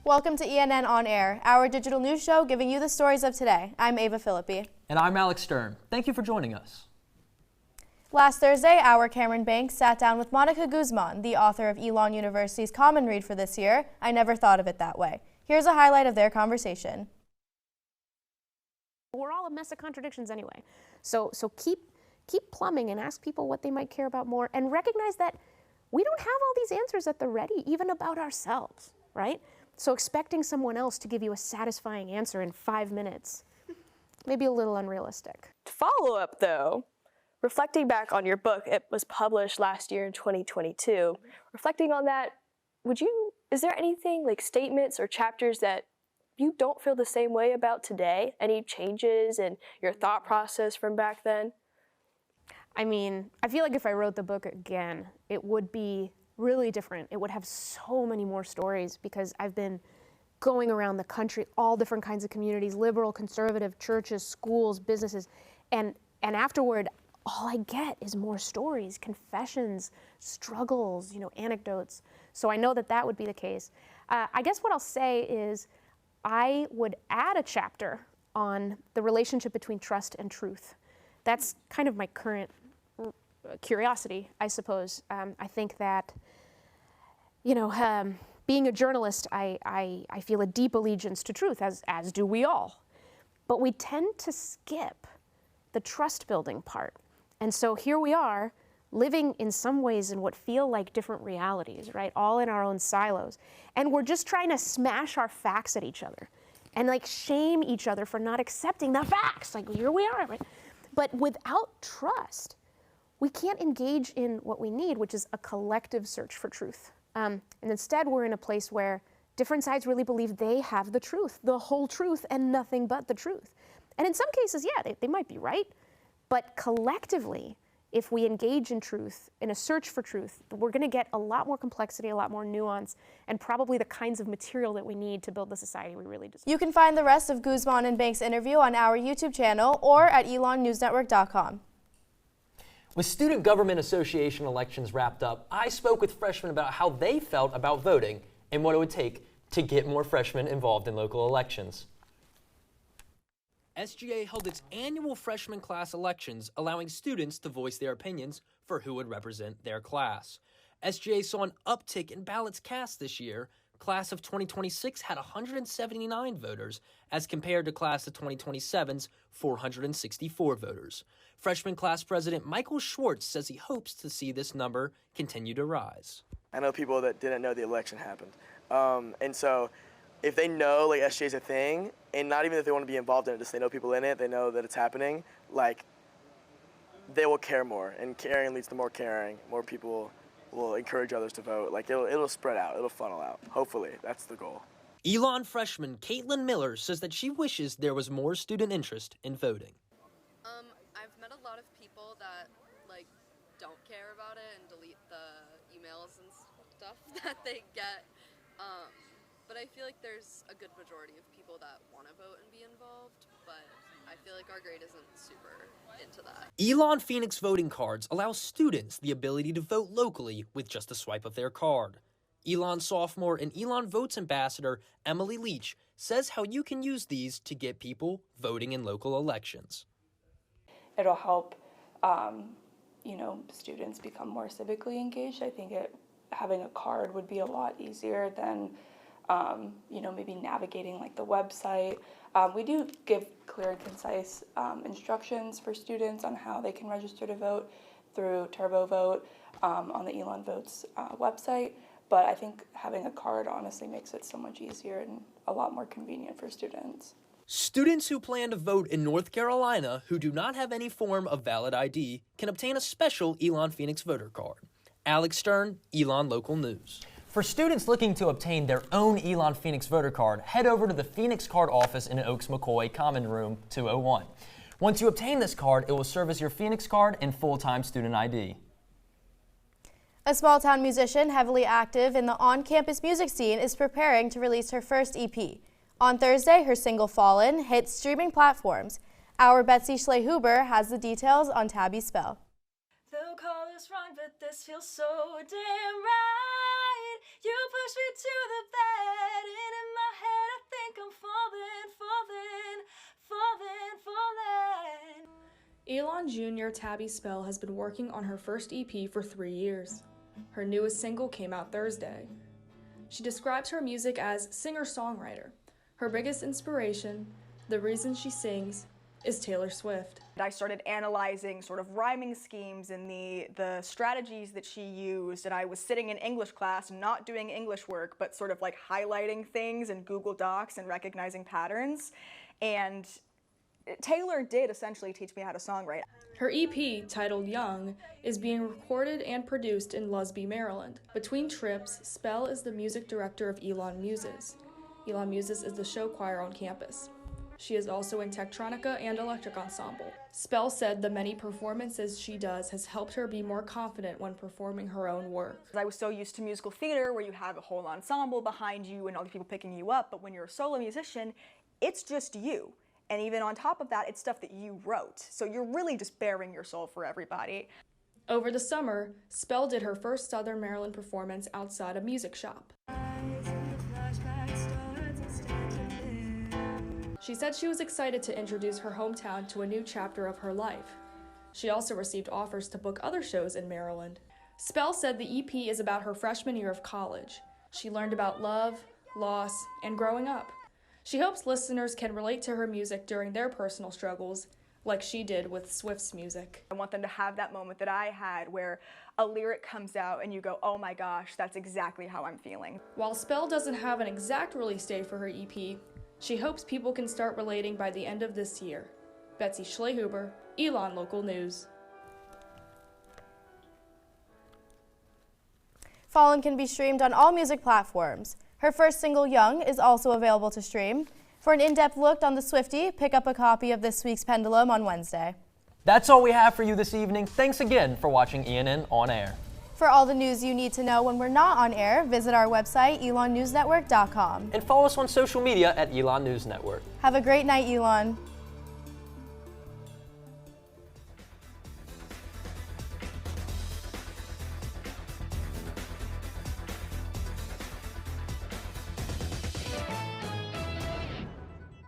Welcome to ENN On Air, our digital news show giving you the stories of today. I'm Ava Filippi. And I'm Alex Sterne. Thank you for joining us. Last Thursday, our Cameron Banks sat down with Monika Guzman, the author of Elon University's Common Read for this year, I Never Thought of It That Way. Here's a highlight of their conversation. We're all a mess of contradictions anyway. So keep plumbing and ask people what they might care about more, and recognize that we don't have all these answers at the ready, even about ourselves, right? So expecting someone else to give you a satisfying answer in 5 minutes may be a little unrealistic. Follow up though, reflecting back on your book, it was published last year in 2022. Reflecting on that, is there anything like statements or chapters that you don't feel the same way about today? Any changes in your thought process from back then? I mean, I feel like if I wrote the book again, it would be really different. It would have so many more stories because I've been going around the country, all different kinds of communities, liberal, conservative, churches, schools, businesses, and afterward, all I get is more stories, confessions, struggles, anecdotes. So I know that would be the case. I guess what I'll say is I would add a chapter on the relationship between trust and truth. That's kind of my current curiosity, I suppose. I think that, being a journalist, I feel a deep allegiance to truth, as do we all. But we tend to skip the trust building part. And so here we are, living in some ways in what feel like different realities, right? All in our own silos. And we're just trying to smash our facts at each other and shame each other for not accepting the facts. Here we are, right? But without trust, we can't engage in what we need, which is a collective search for truth. And instead, we're in a place where different sides really believe they have the truth, the whole truth, and nothing but the truth. And in some cases, yeah, they might be right. But collectively, if we engage in truth, in a search for truth, we're going to get a lot more complexity, a lot more nuance, and probably the kinds of material that we need to build the society we really deserve. You can find the rest of Guzman and Banks' interview on our YouTube channel or at elonnewsnetwork.com. With Student Government Association elections wrapped up, I spoke with freshmen about how they felt about voting and what it would take to get more freshmen involved in local elections. SGA held its annual freshman class elections, allowing students to voice their opinions for who would represent their class. SGA saw an uptick in ballots cast this year. Class of 2026 had 179 voters, as compared to class of 2027's 464 voters. Freshman class president Michael Schwartz says he hopes to see this number continue to rise. I know people that didn't know the election happened. And so if they know SGA is a thing, and not even if they want to be involved in it, just they know people in it, they know that it's happening, they will care more. And caring leads to more caring. More people will encourage others to vote. It'll spread out, it'll funnel out. Hopefully, that's the goal. Elon freshman Caitlin Miller says that she wishes there was more student interest in voting. I've met a lot of people that don't care about it and delete the emails and stuff that they get. But I feel like there's a good majority of people that want to vote and be involved, but I feel like our grade isn't super into that. Elon Phoenix voting cards allow students the ability to vote locally with just a swipe of their card. Elon sophomore and Elon Votes ambassador Emily Leach says how you can use these to get people voting in local elections. It'll help, students become more civically engaged. I think having a card would be a lot easier than maybe navigating the website. We do give clear and concise instructions for students on how they can register to vote through TurboVote on the Elon Votes website. But I think having a card honestly makes it so much easier and a lot more convenient for students. Students who plan to vote in North Carolina who do not have any form of valid ID can obtain a special Elon Phoenix voter card. Alex Sterne, Elon Local News. For students looking to obtain their own Elon Phoenix voter card, head over to the Phoenix Card office in Oaks-McCoy, Common Room 201. Once you obtain this card, it will serve as your Phoenix card and full-time student ID. A small-town musician heavily active in the on-campus music scene is preparing to release her first EP. On Thursday, her single Fallen hit streaming platforms. Our Betsy Schley-Huber has the details on Tabby Spell. They'll call us wrong, but this feels so damn right. You push me to the bed, and in my Elon Jr. Tabby Spell has been working on her first EP for 3 years. Her newest single came out Thursday. She describes her music as singer-songwriter. Her biggest inspiration, the reason she sings, is Taylor Swift. I started analyzing sort of rhyming schemes and the strategies that she used, and I was sitting in English class not doing English work, but sort of like highlighting things in Google Docs and recognizing patterns. And Taylor did essentially teach me how to songwrite. Her EP, titled Young, is being recorded and produced in Lusby, Maryland. Between trips, Spell is the music director of Elon Muses. Elon Muses is the show choir on campus. She is also in Tektronica and Electric Ensemble. Spell said the many performances she does has helped her be more confident when performing her own work. I was so used to musical theater where you have a whole ensemble behind you and all these people picking you up, but when you're a solo musician, it's just you. And even on top of that, it's stuff that you wrote. So you're really just bearing your soul for everybody. Over the summer, Spell did her first Southern Maryland performance outside a music shop. She said she was excited to introduce her hometown to a new chapter of her life. She also received offers to book other shows in Maryland. Spell said the EP is about her freshman year of college. She learned about love, loss, and growing up. She hopes listeners can relate to her music during their personal struggles, like she did with Swift's music. I want them to have that moment that I had where a lyric comes out and you go, oh my gosh, that's exactly how I'm feeling. While Spell doesn't have an exact release date for her EP, she hopes people can start relating by the end of this year. Betsy Schlehuber, Elon Local News. Fallen can be streamed on all music platforms. Her first single, Young, is also available to stream. For an in-depth look on the Swiftie, pick up a copy of this week's Pendulum on Wednesday. That's all we have for you this evening. Thanks again for watching ENN On Air. For all the news you need to know when we're not on air, visit our website, elonnewsnetwork.com. And follow us on social media at Elon News Network. Have a great night, Elon.